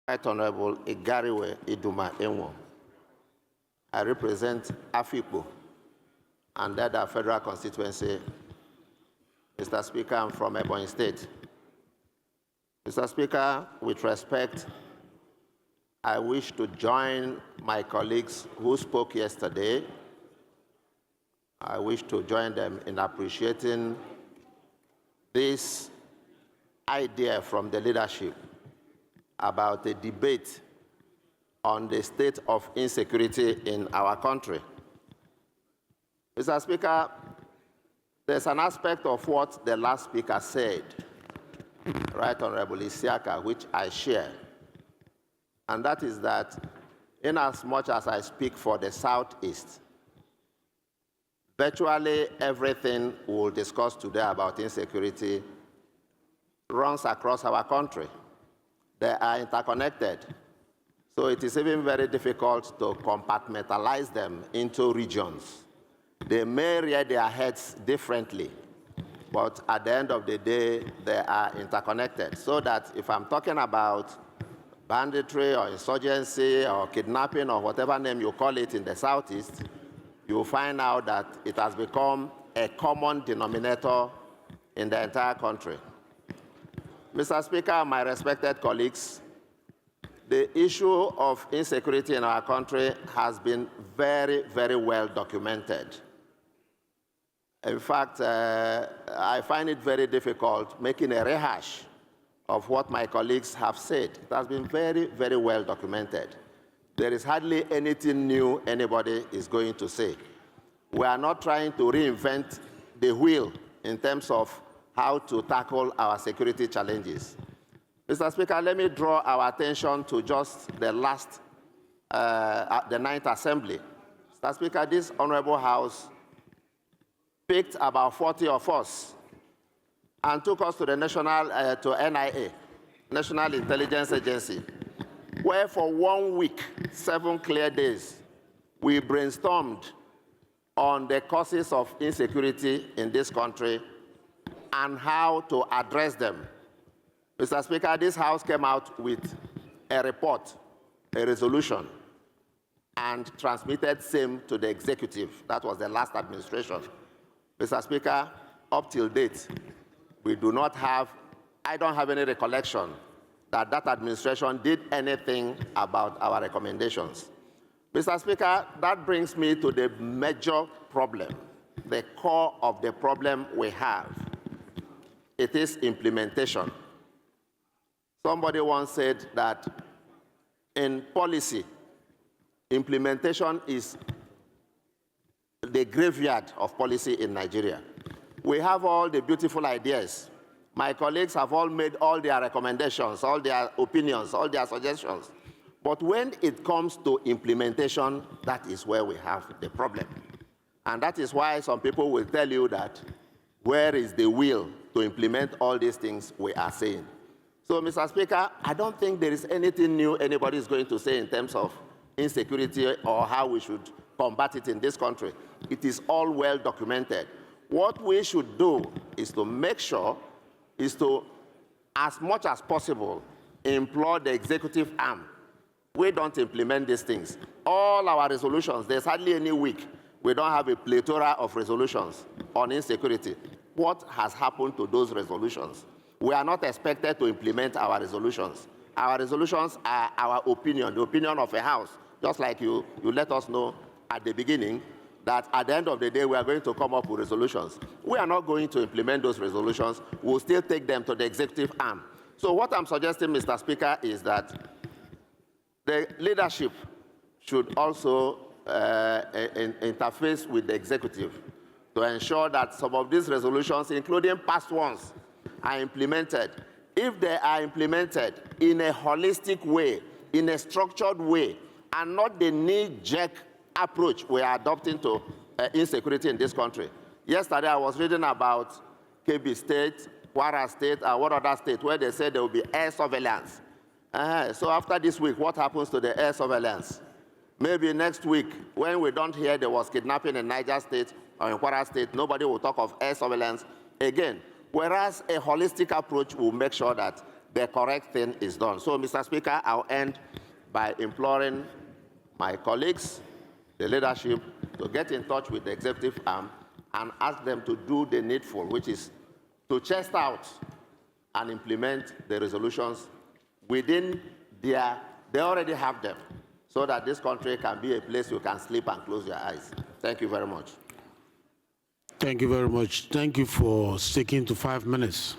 Right Honorable Igariwey Iduma Enwo. I represent Afikpo and that federal constituency. Mr. Speaker, I'm from Ebonyi State. Mr. Speaker, with respect, I wish to join my colleagues who spoke yesterday. I wish to join them in appreciating this idea from the leadership about a debate on the state of insecurity in our country. Mr. Speaker, there's an aspect of what the last speaker said, Right Honorable Isiaka, which I share, and that is that inasmuch as I speak for the Southeast, virtually everything we'll discuss today about insecurity runs across our country. They are interconnected. So it is even very difficult to compartmentalize them into regions. They may rear their heads differently, but at the end of the day, they are interconnected. So that if I'm talking about banditry or insurgency or kidnapping or whatever name you call it in the Southeast, you'll find out that it has become a common denominator in the entire country. Mr. Speaker, my respected colleagues, the issue of insecurity in our country has been very, very well documented. In fact, I find it very difficult making a rehash of what my colleagues have said. It has been very, very well documented. There is hardly anything new anybody is going to say. We are not trying to reinvent the wheel in terms of how to tackle our security challenges. Mr. Speaker, let me draw our attention to just the last, the 9th Assembly. Mr. Speaker, this Honorable House picked about 40 of us and took us to the to NIA, National Intelligence Agency, where for 1 week, 7 clear days, we brainstormed on the causes of insecurity in this country and how to address them. Mr. Speaker, this House came out with a report, a resolution, and transmitted same to the executive. That was the last administration. Mr. Speaker, up till date, we do not have, I don't have any recollection that that administration did anything about our recommendations. Mr. Speaker, that brings me to the major problem, the core of the problem we have. It is implementation. Somebody once said that in policy, implementation is the graveyard of policy in Nigeria. We have all the beautiful ideas. My colleagues have all made all their recommendations, all their opinions, all their suggestions. But when it comes to implementation, that is where we have the problem. And that is why some people will tell you that where is the will to implement all these things we are saying. So, Mr. Speaker, I don't think there is anything new anybody is going to say in terms of insecurity or how we should combat it in this country. It is all well documented. What we should do is to make sure, is to, as much as possible, implore the executive arm. We don't implement these things. All our resolutions, there's hardly any week we don't have a plethora of resolutions on insecurity. What has happened to those resolutions? We are not expected to implement our resolutions. Our resolutions are our opinion, the opinion of a house, just like you let us know at the beginning that at the end of the day, we are going to come up with resolutions. We are not going to implement those resolutions. We'll still take them to the executive arm. So what I'm suggesting, Mr. Speaker, is that the leadership should also interface with the executive to ensure that some of these resolutions, including past ones, are implemented. If they are implemented in a holistic way, in a structured way, and not the knee-jerk approach we are adopting to insecurity in this country. Yesterday, I was reading about Kebbi State, Kwara State, and one other state, where they said there will be air surveillance. So after this week, what happens to the air surveillance? Maybe next week, when we don't hear there was kidnapping in Niger State or in Kwara State, nobody will talk of air surveillance again. Whereas a holistic approach will make sure that the correct thing is done. So, Mr. Speaker, I'll end by imploring my colleagues, the leadership, to get in touch with the executive arm and ask them to do the needful, which is to chest out and implement the resolutions within they already have them, so that this country can be a place you can sleep and close your eyes. Thank you very much. Thank you very much. Thank you for sticking to 5 minutes.